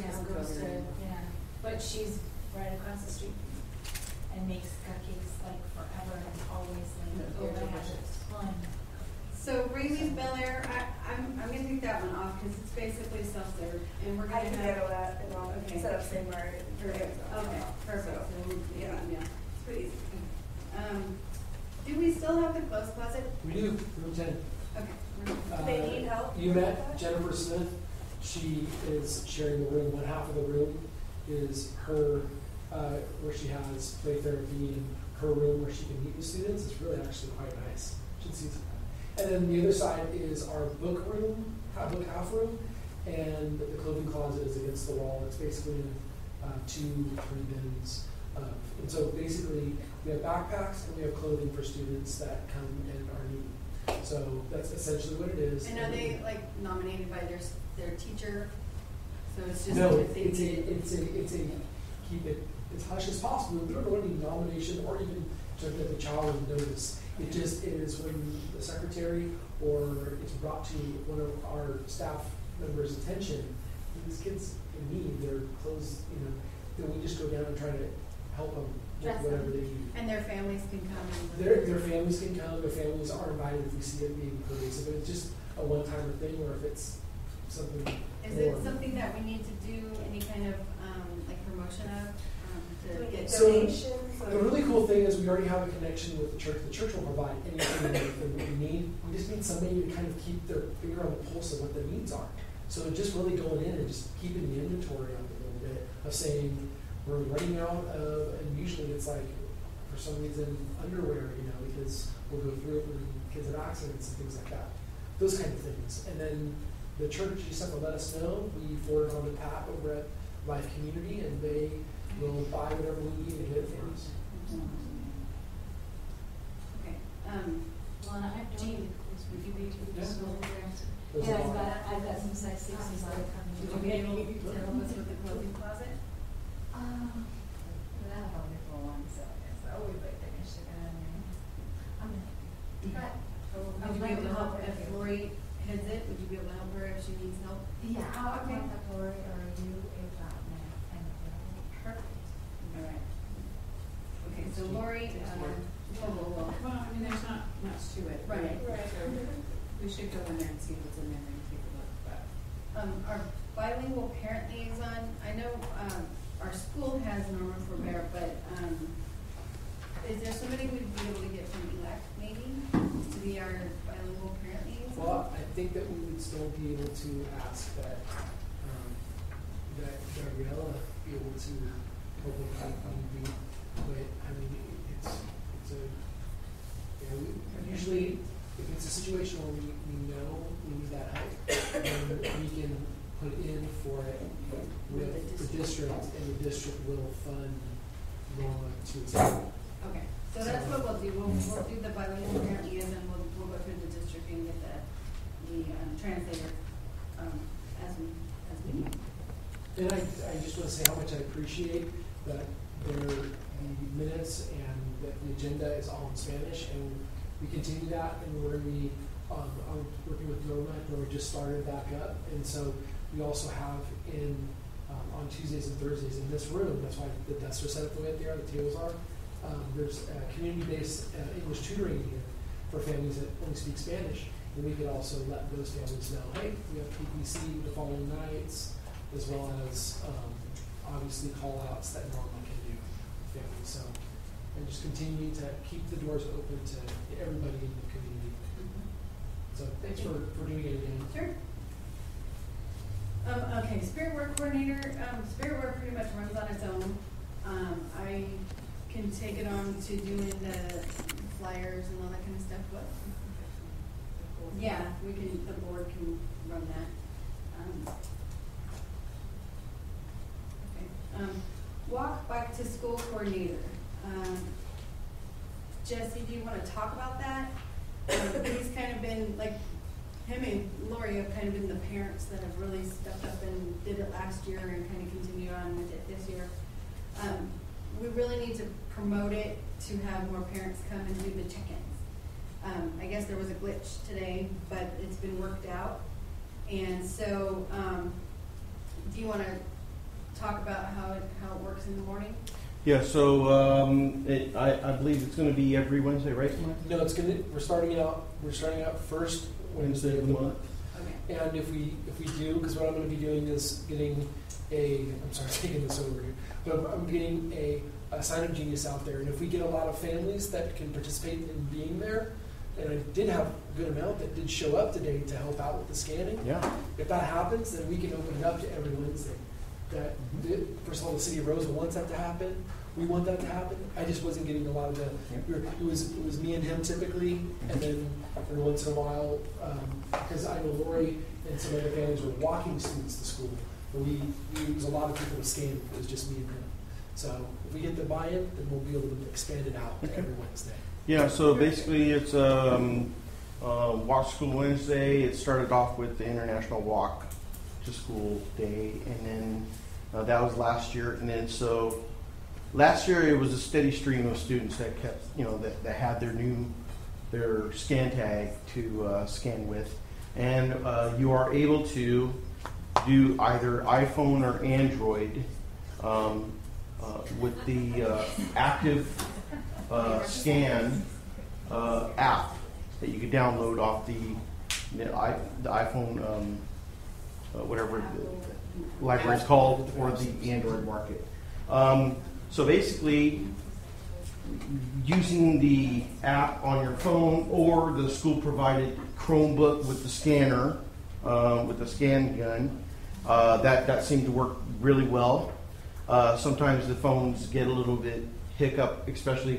goes to, but she's right across the street and makes cupcakes like forever and always like has a ton. So Ramey's Bel Air, I'm going to take that one off because it's basically self-serve, and we're going to handle that and I'll set up somewhere. Perfect. Okay, perfect. So, yeah, it's pretty easy. Do we still have the clothes closet? We do, room 10. Okay. Do they need help? You met Jennifer Smith. She is sharing the room. One half of the room is her, where she has play therapy, and her room where she can meet with students. It's really actually quite nice. You should see some. And then the other side is our book room, book half room, and the clothing closet is against the wall. It's basically in 2-3 bins. And so basically, we have backpacks and we have clothing for students that come and are needing. So that's essentially what it is. And are they like nominated by their teacher? So it's just no, if they it's a keep it as hush as possible. We don't know any nomination or even just that the child would notice. It just is when the secretary or it's brought to one of our staff members' attention, these kids in need, their clothes, then we just go down and try to help them with whatever they need. And their families can come. Their families can come. Their families are invited if we see it being pervasive. It's just a one-timer thing, or if it's something. Is it something that we need to do any kind of like promotion of? To get donations? The really cool thing is we already have a connection with the church. The church will provide anything that we need. We just need somebody to kind of keep their finger on the pulse of what the needs are. So just really going in and just keeping the inventory up a little bit of saying we're running out of, and usually it's like for some reason underwear, because we'll go through it when kids have accidents and things like that. Those kind of things. And then the church just have to let us know. We forward it on to Pat over at Life Community, and they will buy whatever we need to get it for us. Okay. Well, I have Jean. Would you be able to just go over there? There's a lot. I've got some size 6s that are coming. Would you be able to help us with the clothing closet? That's a wonderful one, so it's always like the Michigan. Would you be able to help if Lori heads it? Would you be able to help her if she needs help? Yeah, I'll contact Lori or you if that and Perfect. All right. Okay, so Lori, Well, I mean, there's not much to it. Right. So we should go in there and see what's in there and take a look. But our bilingual parent liaison, I know our school has Norma Forbert, but is there somebody we'd be able to get from ELEC maybe to be our bilingual parent liaison? Well, I think that we would still be able to ask that Gabriella be able to hopefully be, but I mean, it's a, we usually, if it's a situation where we know we need that help, then we can put in for it with the district, and the district will fund Norma to its own. Okay, so that's what we'll do. We'll do the bilingual parent liaison. We'll go through the district and get the translator as we need. And I just want to say how much I appreciate that the minutes and that the agenda is all in Spanish, and we continue that, and we're going to be I'm working with Norma. Norma just started back up, and so we also have on Tuesdays and Thursdays in this room. That's why the desks are set up the way that they are. The tables are. There's community-based English tutoring here for families that only speak Spanish, and we could also let those families know, hey, we have PTC the following nights, as well as obviously call-outs that Norma can do with families. So, and just continue to keep the doors open to everybody in the community. So thanks for doing it again. Sure. Okay, Spirit Work Coordinator. Spirit Work pretty much runs on its own. I can take it on to doing the flyers and all that kind of stuff. But yeah, the board can run that. Okay. Walk Bike to School Coordinator. Jesse, do you want to talk about that? He's kind of been like, him and Lori have kind of been the parents that have really stepped up and did it last year and kind of continued on with it this year. We really need to promote it to have more parents come and do the check-ins. I guess there was a glitch today, but it's been worked out. And so, do you want to talk about how it works in the morning? Yeah, so I believe it's going to be every Wednesday, right, Mike? No, we're starting out first Wednesday of the month. Okay. And if we do, because what I'm going to be doing is getting I'm sorry, taking this over here, but I'm getting a sign up genius out there. And if we get a lot of families that can participate in being there, and I did have a good amount that did show up today to help out with the scanning. Yeah. If that happens, then we can open it up to every Wednesday. First of all, the city of Roseville wants that to happen. We want that to happen. I just wasn't getting a lot of it was me and him typically, and then every once in a while, because I know Lori and some other families were walking students to school, but we use a lot of people to scan. It was just me and him. So if we get the buy-in, then we'll be able to expand it out to every Wednesday. Yeah, so basically it's Walk School Wednesday. It started off with the International Walk to School Day, and then that was last year. And then so last year it was a steady stream of students that kept, that had their scan tag to scan with. And you are able to do either iPhone or Android with the active scan app that you could download off the iPhone, whatever the library is called, or the Android market. So basically, using the app on your phone or the school-provided Chromebook with the scanner, with the scan gun, that seemed to work really well. Sometimes the phones get a little bit hiccup, especially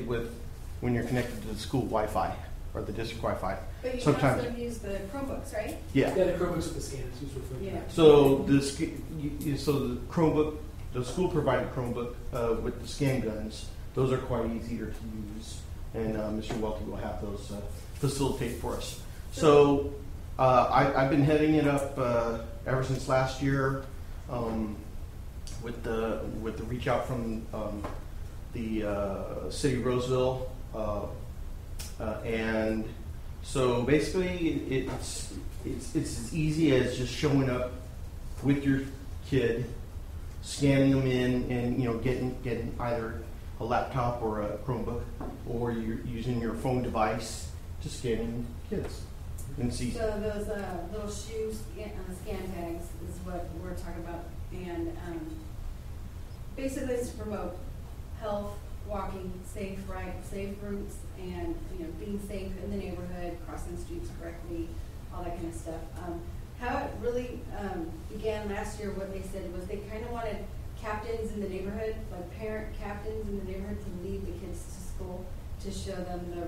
when you're connected to the school Wi-Fi or the district Wi-Fi. But you Sometimes, can also use the Chromebooks, right? yeah. Yeah, the Chromebooks with the scans. Yeah. So the Chromebook, the school-provided Chromebook with the scan guns, those are quite easier to use, and Mr. Welty will have those facilitate for us. So I've been heading it up ever since last year with the reach out from the city of Roseville, and so basically it's as easy as just showing up with your kid, scanning them in, and getting either a laptop or a Chromebook, or you're using your phone device to scan kids. And see. So those little shoes scan tags is what we're talking about, and basically it's to promote health, walking, safe routes, and being safe in the neighborhood, crossing the streets correctly, all that kind of stuff. How it really began last year, what they said was they kind of wanted captains in the neighborhood, like parent captains in the neighborhood, to lead the kids to school, to show them the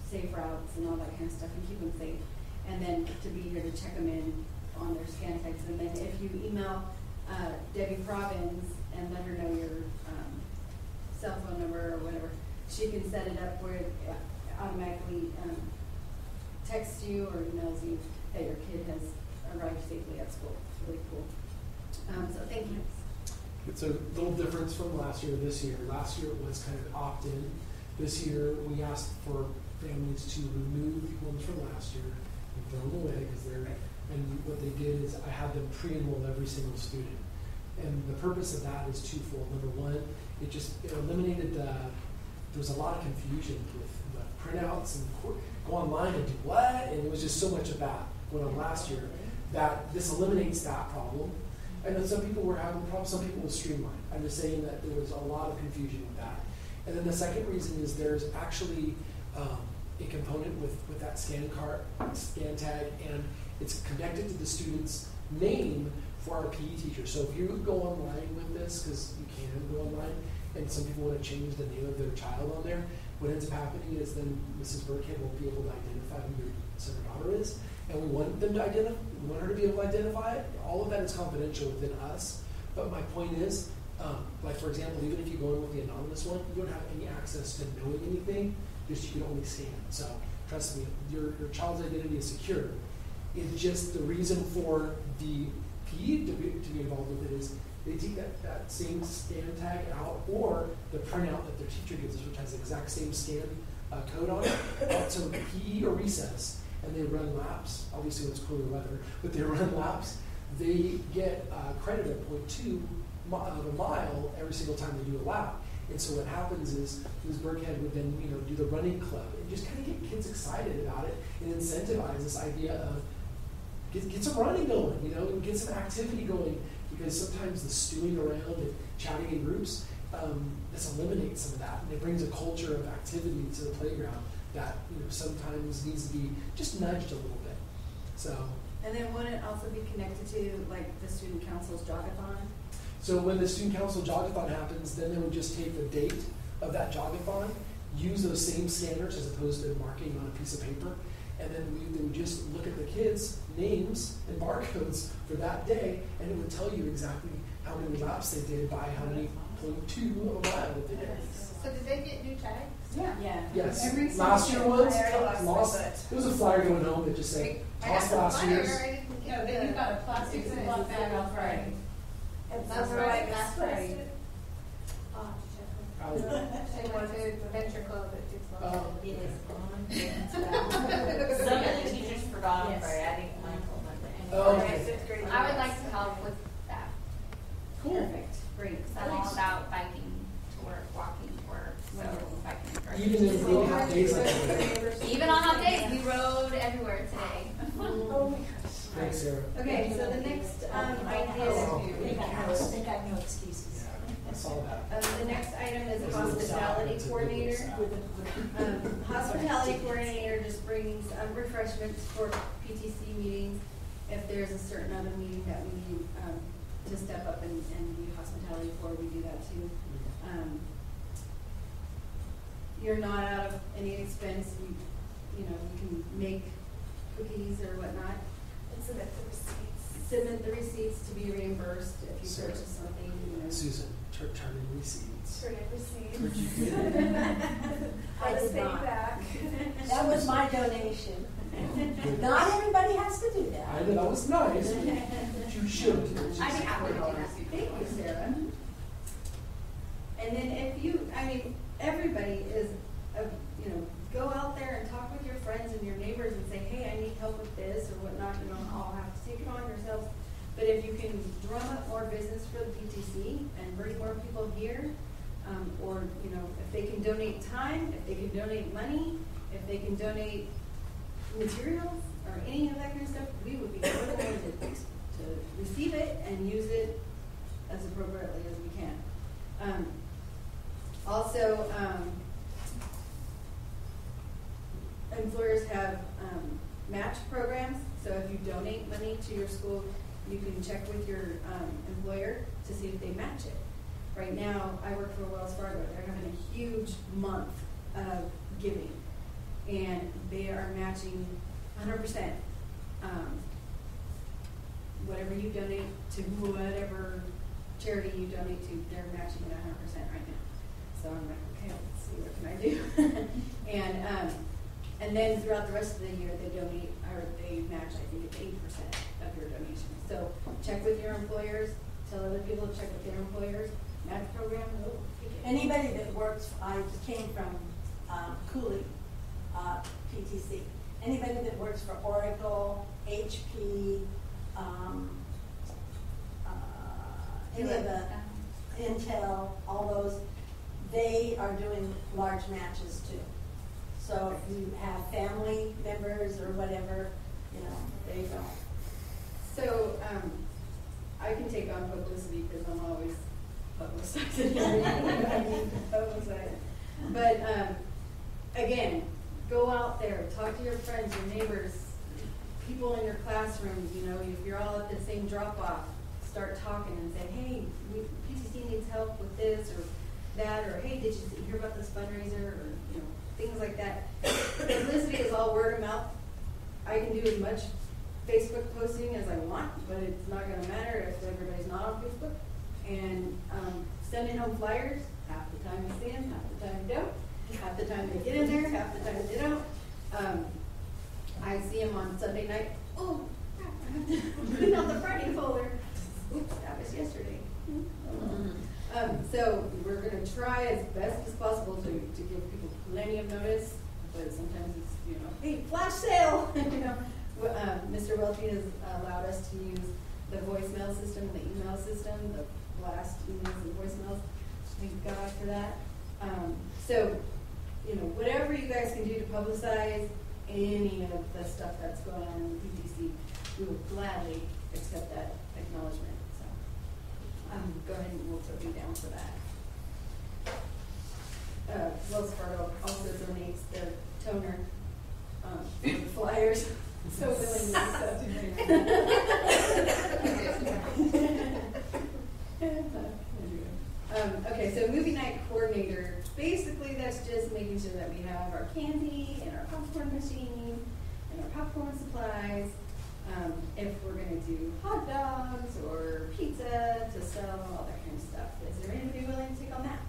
safe routes and all that kind of stuff, and keep them safe. And then to be here to check them in on their scan tags. And then if you email Debbie Probbins and let her know your cell phone number or whatever, she can set it up where it automatically texts you or emails you that your kid has arrived safely at school. It's really cool. So thank you. It's a little difference from last year to this year. Last year it was kind of opt-in. This year we asked for families to remove the ones from last year and throw them away because and what they did is I had them pre-enroll every single student. And the purpose of that is twofold. Number one, it eliminated there was a lot of confusion with the printouts and go online and do what? And it was just so much of that going on last year that this eliminates that problem. And then some people were having problems, some people was streamlined. I'm just saying that there was a lot of confusion with that. And then the second reason is there's actually a component with that scan tag, and it's connected to the student's name for our PE teacher. So if you go online with this, because you can go online, and some people want to change the name of their child on there, what ends up happening is then Mrs. Burkhead won't be able to identify who your son or daughter is, and we want them to identify. We want her to be able to identify it. All of that is confidential within us. But my point is, like for example, even if you go in with the anonymous one, you don't have any access to knowing anything. Just you can only scan. So trust me, your child's identity is secure. It's just the reason for the PE to be involved with it is they take that same scan tag out, or the printout that their teacher gives us, which has the exact same scan code on it, out to PE or recess, and they run laps. Obviously, when it's cooler weather, but they run laps. They get credit at point 2 of a mile every single time they do a lap. And so what happens is Ms. Burkhead would then, do the running club and just kind of get kids excited about it and incentivize this idea of get some running going, and get some activity going, because sometimes the stewing around and chatting in groups, this eliminates some of that, and it brings a culture of activity to the playground that sometimes needs to be just nudged a little bit. So. And then wouldn't it also be connected to like the student council's jogathon? So when the student council jogathon happens, then they would just take the date of that jogathon, use those same scanners as opposed to marking on a piece of paper, and then they would just look at the kids' names and barcodes for that day, and it would tell you exactly how many laps they did by how many 0.2 of a mile that they did. So did they get new tags? Yeah. Yes. Every Last year ones, I already lost my foot. there was a flyer going home that just said, I got toss the last flyer, year's. I didn't Yeah, get then you the- got a plastic It's block bag on Friday. That's right, that's right. Oh, I- They went to Venture Club at 6 o'clock. Oh. It is on. Some of the teachers forgot on Friday. I think mine told them. Oh, check. okay. Fifth grade. I would like to help with that. Cool. Perfect. Great. I'm all about biking to work, walking to work, so I can. Even if we have days like that. Even on hot days, we rode everywhere today. Oh my gosh. Thanks, Sarah. Okay, so the next idea Oh. They got no excuses. Yeah, I saw that. The next item is hospitality coordinator. Hospitality coordinator just brings refreshments for PTC meetings. If there's a certain other meeting that we need to step up and do hospitality for, we do that too. You're not out of any expense. You can make cookies or whatnot. And submit the receipts. Submit the receipts to be reimbursed if you Sarah. purchase something. Susan, turn in receipts. Turn in receipts. Where'd you get it? Let us did pay not. back. That was my donation. Not everybody has to do that. I know that was nice, but you should. I'd be happy to do that. Thank you, Sarah. And then everybody is, go out there and talk with your friends and your neighbors and say, hey, I need help with this or whatnot. You don't all have to take it on yourselves. But if you can drum up more business for the PTC and bring more people here, or, if they can donate time, if they can donate money, if they can donate materials or any of that kind of stuff, we would be more than willing to receive it and use it as appropriately as we can. Also, employers have match programs. So if you donate money to your school, you can check with your employer to see if they match it. Right now, I work for Wells Fargo. They're having a huge month of giving, and they are matching 100%. Whatever you donate to whatever charity you donate to, they're matching it 100% right now. So I'm like, okay, let's see, what can I do? And then throughout the rest of the year, they match, I think it's 8% of your donation. So check with your employers, tell other people to check with their employers. Match program, Anybody that works, I came from Cooley, PTC. Anybody that works for Oracle, HP, any of the Intel, all those, they are doing large matches too. So if you have family members or whatever, there you go. So I can take on publicity because I'm always publicizing everything I need to publicize. But again, go out there, talk to your friends, your neighbors, people in your classrooms. If you're all at the same drop-off, start talking and say, hey, PTC needs help with this or that, or hey, did you hear about this fundraiser, or things like that. Publicity is all word of mouth. I can do as much Facebook posting as I want, but it's not going to matter if everybody's not on Facebook. And sending home flyers, half the time you see them, half the time you don't. Half the time they get in there, half the time they don't. I see them on Sunday night. Oh, crap, I have to clean out the Friday folder. Oops, that was yesterday. So we're going to try as best as possible to give people plenty of notice, but sometimes it's, hey, flash sale! Mr. Welty has allowed us to use the voicemail system, the email system, the blast emails and voicemails. Thank God for that. So, you know, whatever you guys can do to publicize any of the stuff that's going on in the PTC, we will gladly accept that acknowledgement. So, go ahead and we'll put you down for that. Wells Fargo also donates their toner for the flyers. So willingly, okay, so movie night coordinator. Basically, that's just making sure that we have our candy and our popcorn machine and our popcorn supplies. If we're going to do hot dogs or pizza to sell, all that kind of stuff. Is there anybody willing to take on that?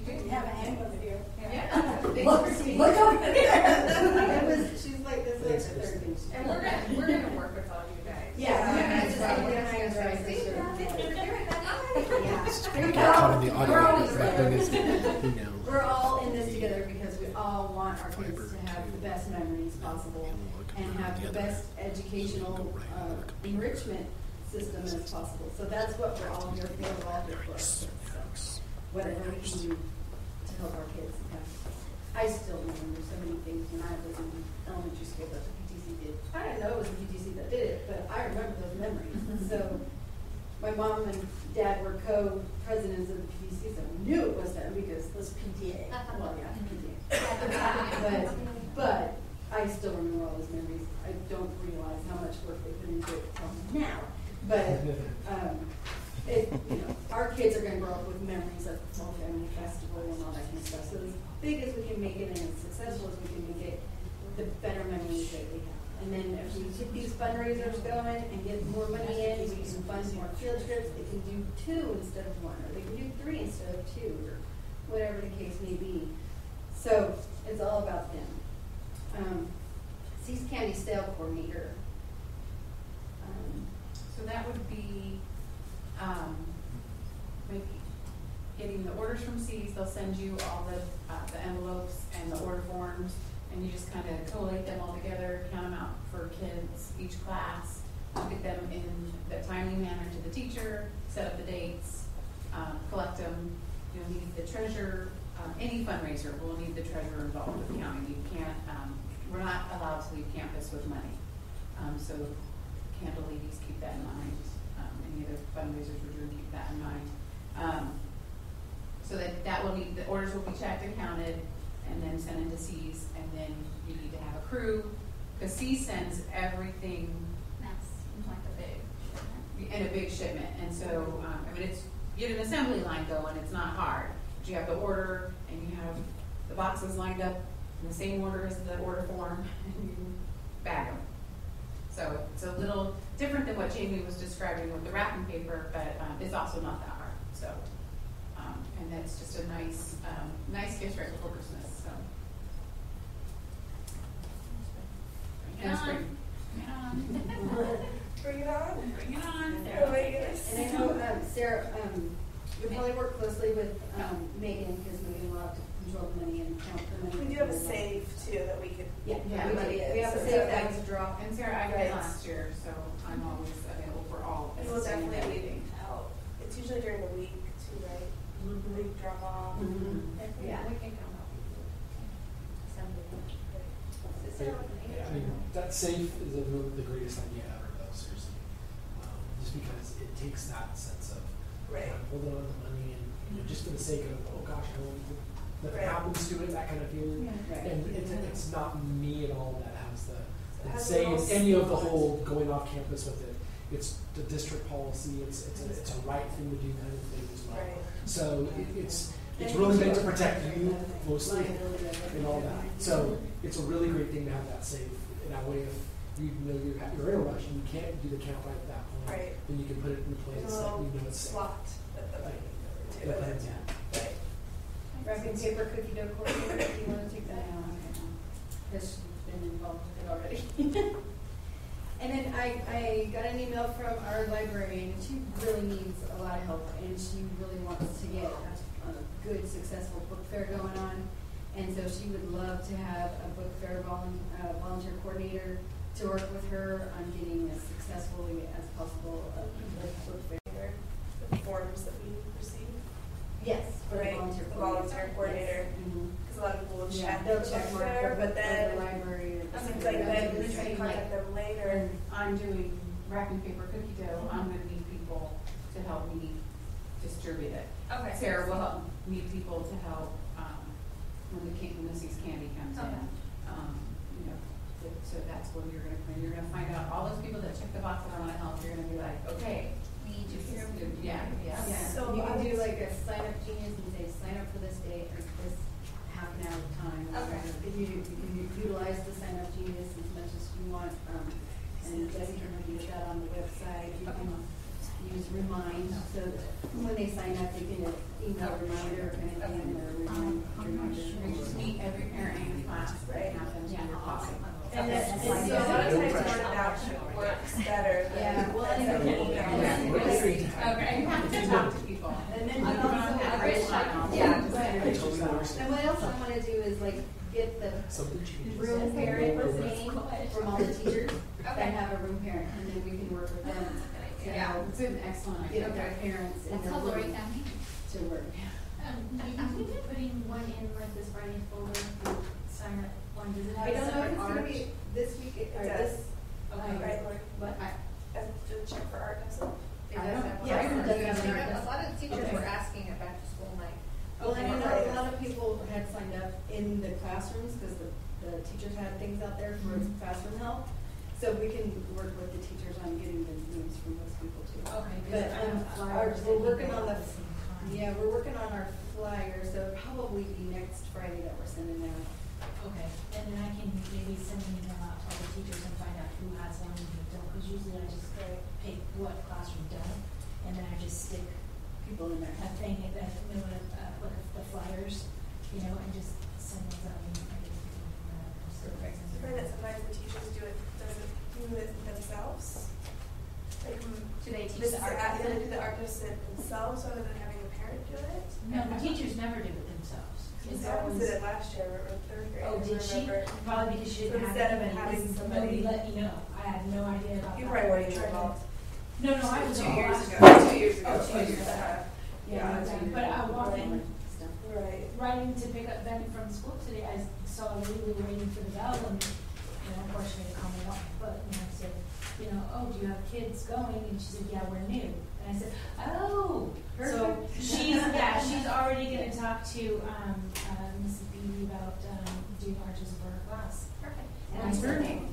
You have a hand over here. Yeah. Look over there. She's like, this is the third thing. And we're gonna work with all you guys. Yeah. Get caught in the audio. That thing is, you know. We're all in this together because we all want our kids to have the best memories possible and have the best educational enrichment system as possible. So that's what we're all here for. We're all here for. So whatever we can do to help our kids. I still remember so many things when I was in elementary school that the PTC did. I didn't know it was the PTC that did it, but I remember those memories. So my mom and dad were co-presidents of the PTC, so I knew it was them because it was PTA. Well, yeah, PTA. but I still remember all those memories. I don't realize how much work they put into it until now. But you know, our kids are going to grow up with memories of the whole family festival and all that kind of stuff. So as big as we can make it and as successful as we can make it, the better memories that we have. And then if we keep these fundraisers going and get more money in, we can fund more field trips. They can do 2 instead of 1, or they can do 3 instead of 2, or whatever the case may be. So it's all about them. See's Candy Sale Coordinator. So that would be maybe getting the orders from C's. They'll send you all the envelopes and the order forms, and you just kind of collate them all together, count them out for kids, each class, get them in the timely manner to the teacher, set up the dates, collect them. You'll need the treasurer. Any fundraiser will need the treasurer involved with counting. You can't. We're not allowed to leave campus with money. So candle ladies, keep that in mind. Any other fundraisers we're doing, keep that in mind. So that will need, the orders will be checked and counted and then sent into C's, and then you need to have a crew, because C sends everything That's like a big. in a big shipment. And so, I mean, it's, you get an assembly line going, it's not hard. But you have the order, and you have the boxes lined up in the same order as the order form, and you bag them. So it's a little different than what Jamie was describing with the wrapping paper, but it's also not that hard. So, and that's just a nice, nice gift right before Christmas. So, Bring it on. Bring it on. Bring it on. Oh my goodness. And I know, Sarah, you'll probably work closely with Megan, because Megan will have to control the money and count the money. We do have a save too that we could. Yeah, Yeah, we have a so save that- that to draw. and Sarah, I Right. did last year, so I'm always available for all. We will definitely help. It's usually during the week too, right? Mhm. We drop off. Mhm. Yeah. We can come up. Yeah, I mean, that safe is the greatest idea ever, though, seriously. Just because it takes that sense of Right. holding on to money and, you know, just for the sake of, oh gosh, I don't want nothing Right. happens to it, that kind of feeling. Right. And it's not me at all that has the has say a in little any of the spot. whole going off campus with it. It's the district policy. It's a right thing to do kind of thing as well. Right. So it's really meant to protect you mostly and all that. So it's a really great thing to have that safe. In that way, if you know you're in a rush and you can't do the count right at that point, Right. then you can put it in a place There's a that you little know it's safe. slot at the Right. too. Yeah. Right. Wrapping paper cookie dough coordinator, if you want to take that on. Because she's been involved with it already. And then I got an email from our librarian, and she really needs a lot of help, and she really wants to get a good, successful book fair going on. And so she would love to have a book fair volunteer coordinator to to work with her on getting as successfully as possible with The forms that we receive, yes, for the right? volunteer The coordinator. volunteer coordinator, Yes. Mhm. because a lot of people will Yeah, check. they'll check mark there, but the then library. Or I'm something like, then that. we can contact them later. And I'm doing wrapping paper cookie dough, I'm gonna need people to help me distribute it. Okay. Sarah will help, need people to help, when Missy's candy comes in. Okay. You know, so that's where you're gonna find out, all those people that check the box that I wanna help, you're gonna be like, okay. We need you this here. is good. Yeah, yeah. Yeah, So you I can do was- like a sign up genius and say, sign up for this date or this half an hour time. Okay. If you utilize the sign up genius as much as you want, and Debbie can review that on the website. You can use remind, so that when they sign up, they get an email reminder kind of thing, or reminder. We just meet every parent in the class, right, happens in your pocket. And Okay. then, so a lot of times word of mouth works better than. Yeah, well, than and people then- know. Okay, you have to talk to people. And then You you don't also, have to smile. yeah, Just right. introduce yourself. And what else I wanna do is like get the Something changes. room parent name from all the teachers Okay. that have a room parent, and then we can work with them. Yeah, it's an excellent Get idea. their parents in That's the how Lori room found me. to work. You putting one in like this Friday folder, sign up one, does it have I a don't know if separate it's gonna art? be this week, or It does. this. Okay. Right, Lori? What? As to check for art, so. It I does don't- have- yeah, yes, it does I have don't an art. A lot of teachers Okay. were asking at back to school night. Well, and I know Okay. a lot of people had signed up in the classrooms, because the teachers had things out there for classroom help. So we can work with the teachers on getting the names from those people too. Okay, But, because I have our- flyers. we're that working go on out the, at same time. yeah, we're working on our flyer, so it'll probably be next Friday that we're sending out. Okay, and then I can maybe send an email out to all the teachers and find out who has one and who don't, because usually I just pick what classroom don't, and then I just stick People in there. a thing, like the flyers, you know, and just send those out and I just do I find that sometimes the teachers do it themselves. Like, Do they teach this the is art gonna lesson? do the art lesson themselves rather than having a parent do it. No, the teachers never do it themselves. Ms. It's Evans always, did it last year, or third grade. oh, I did she? remember. Probably because she So didn't have instead of anybody, having because somebody- nobody let me know. I had no idea about that. You probably weren't even Tried to- involved. No, I was 2 all years last ago. year. 2 years ago. Oh, 2 years ago. Yeah, But I walked in, Right. riding to pick up Benny from school today, I saw Lily waiting for the bell and, of course, she didn't call me up, but, I said, oh, do you have kids going? And she said, yeah, we're new. And I said, oh, so she's already gonna talk to, Mrs. Beebe about, doing arches for her class. Perfect. And I What's her said, name?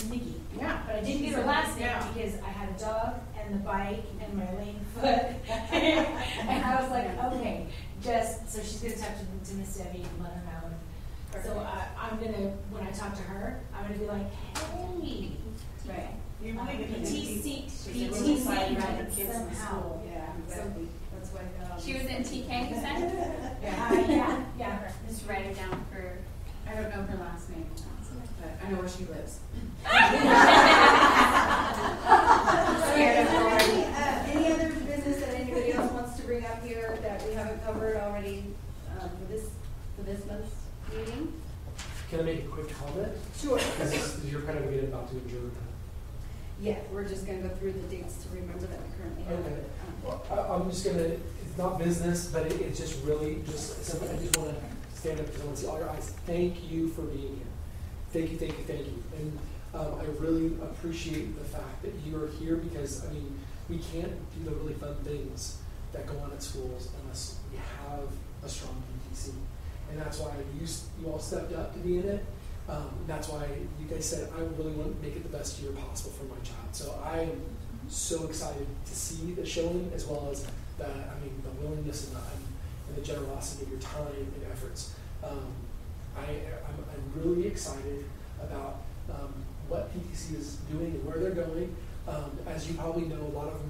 Nikki. Yeah. But I didn't get her last name Yeah. because I had a dog and the bike and my lame foot. And I was like, okay, so she's gonna talk to Miss Debbie and let her know. And so I'm gonna, when I talk to her, I'm gonna be like, hey, Right. You really get PTC, She's a PTC, side right, ride kids in somehow. school. Yeah, exactly. That's why I got all She these- was in TK, you said? Yeah. Just write it down for. I don't know her last name, but I know where she lives. Any other business that anybody else wants to bring up here that we haven't covered already for this month's meeting? Can I make a quick comment? Sure. Because you're kind of getting about to adjourn. Yeah, we're just gonna go through the dates to remember that we currently have. Okay. Well, I'm just gonna, it's not business, but it's just really, just something, I just wanna stand up because I wanna see all your eyes. Thank you for being here. Thank you, thank you, thank you. And I really appreciate the fact that you are here because, we can't do the really fun things that go on at schools unless we have a strong PTC. And that's why you all stepped up to be in it. That's why you guys said, I really want to make it the best year possible for my child. So I am so excited to see the showing as well as the willingness and the generosity of your time and efforts. I'm really excited about what PTC is doing and where they're going. As you probably know, a lot of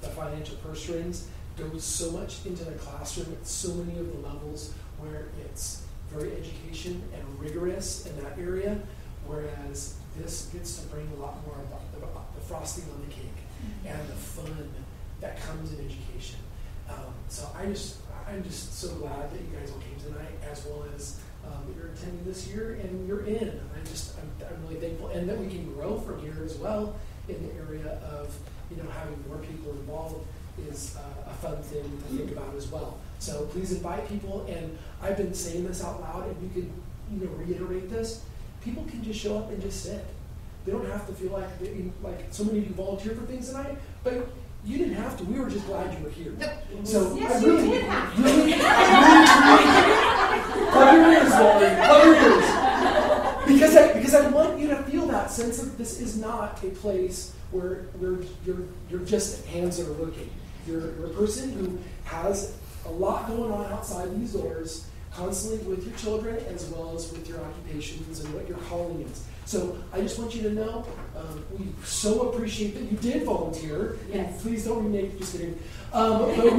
the financial purse strings go so much into the classroom at so many of the levels where it's very education and rigorous in that area, whereas this gets to bring a lot more about the frosting on the cake and the fun that comes in education. So I'm just so glad that you guys all came tonight, as well as that you're attending this year, and you're in. I'm really thankful, and that we can grow from here as well in the area of having more people involved is a fun thing to think about as well. So please invite people, and I've been saying this out loud, and you could reiterate this. People can just show up and just sit. They don't have to feel like so many of you volunteer for things tonight, but you didn't have to. We were just glad you were here. So Yes, I you really, did have to. really plug your ears, Laurie. Plug your ears. Because I want you to feel that sense of this is not a place where you're just hands that are working. You're a person who has a lot going on outside these doors, constantly with your children as well as with your occupations and what your calling is. So I just want you to know, we so appreciate that you did volunteer. Yes. And please don't renege, just kidding. But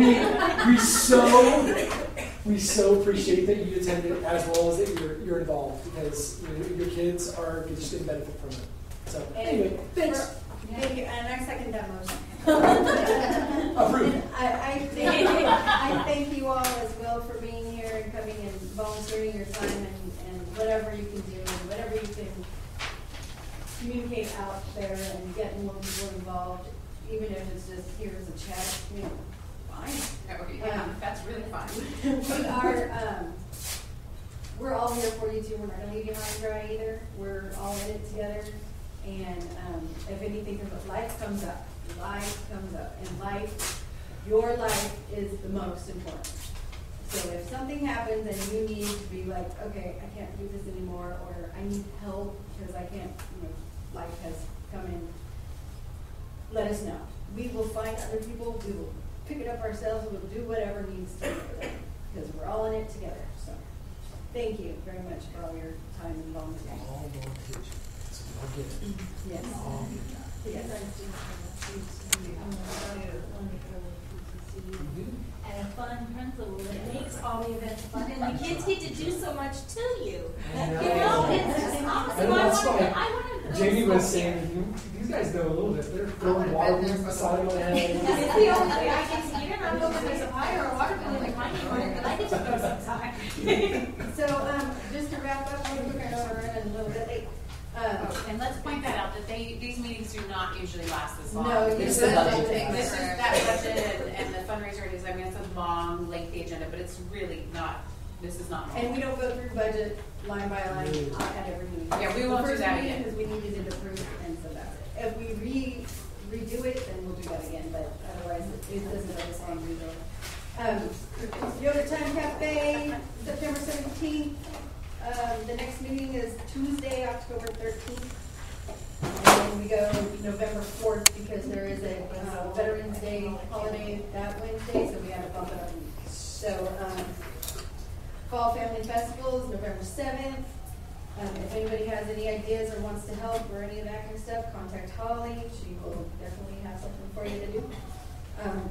we so appreciate that you attended as well as that you're involved, because your kids are just going to benefit from it. So anyway, thanks. Thank you, and I second that motion. Approved. I thank you all as well for being here and coming and volunteering your time and whatever you can do and whatever you can communicate out there and get more people involved, even if it's just here's a chat, fine. That's really fun. We're all here for you too. We're not gonna leave you high and dry either. We're all in it together. And if anything comes up, life comes up. And your life is the most important. So if something happens and you need to be like, okay, I can't do this anymore, or I need help because I can't, life has come in, let us know. We will find other people, we will pick it up ourselves, we'll do whatever needs to be done, because we're all in it together. So thank you very much for all your time and volunteering. All volunteers. I'll get it. Yes. Yes. And a fun principal that makes all the events fun, and the kids get to do so much to you. It's just awesome. I want to. Jamie was saying, these guys know a little bit. They're throwing water balloons beside my head. It's the only way I get to hear. I don't know if there's a fire or a water balloon in my neighborhood, but I get to go sometime. So just to wrap up, we're going to run a little bit late. And let's point that out, that these meetings do not usually last this long. No, This is usually that not. budget and the fundraiser is, it's a long, lengthy agenda, but it's really not, this is not normal. And we don't go through budget line by line at every meeting. Yeah, we won't do that again. Because we needed it approved, and so that's it. If we redo it, then we'll do that again, but otherwise it doesn't go the same usually. Yoga Time Cafe, September 17th. The next meeting is Tuesday, October 13th. And then we go November 4th because there is a Veterans Day holiday that Wednesday, so we had to bump it up. So Fall Family Festival is November 7th. If anybody has any ideas or wants to help or any of that kind of stuff, contact Holly. She will definitely have something for you to do.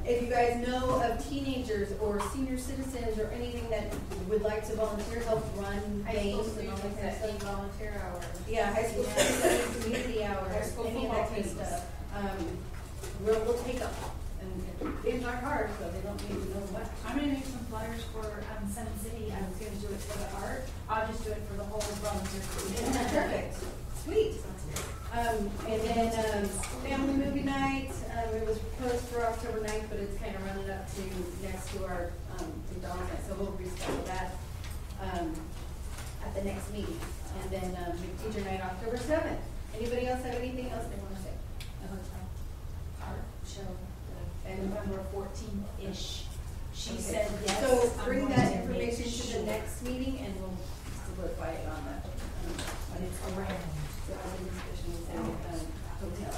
If you guys know of teenagers or senior citizens or anything that would like to volunteer, help run games and all that kind of stuff. Volunteer hours. Yeah, high school students, community hours, High school any of that kind of football stuff. We'll take them. And games aren't hard, so they don't need to know much. I'm going to make some flyers for Sun City. I was going to do it for the art. I'll just do it for the whole volunteer group. Perfect. Sweet. And then family movie night. It was proposed for October 9th, but it's kind of running up to next to our McDonald's night, so we'll reschedule that at the next meeting. And then teacher night, October 7th. Anybody else have anything else they want to say? Art show, And November 14th-ish. She Okay. said yes. So I'm bring going that to make information to sure. the next meeting and we'll solidify it on that. But it's around. So I think discussion is in hotel.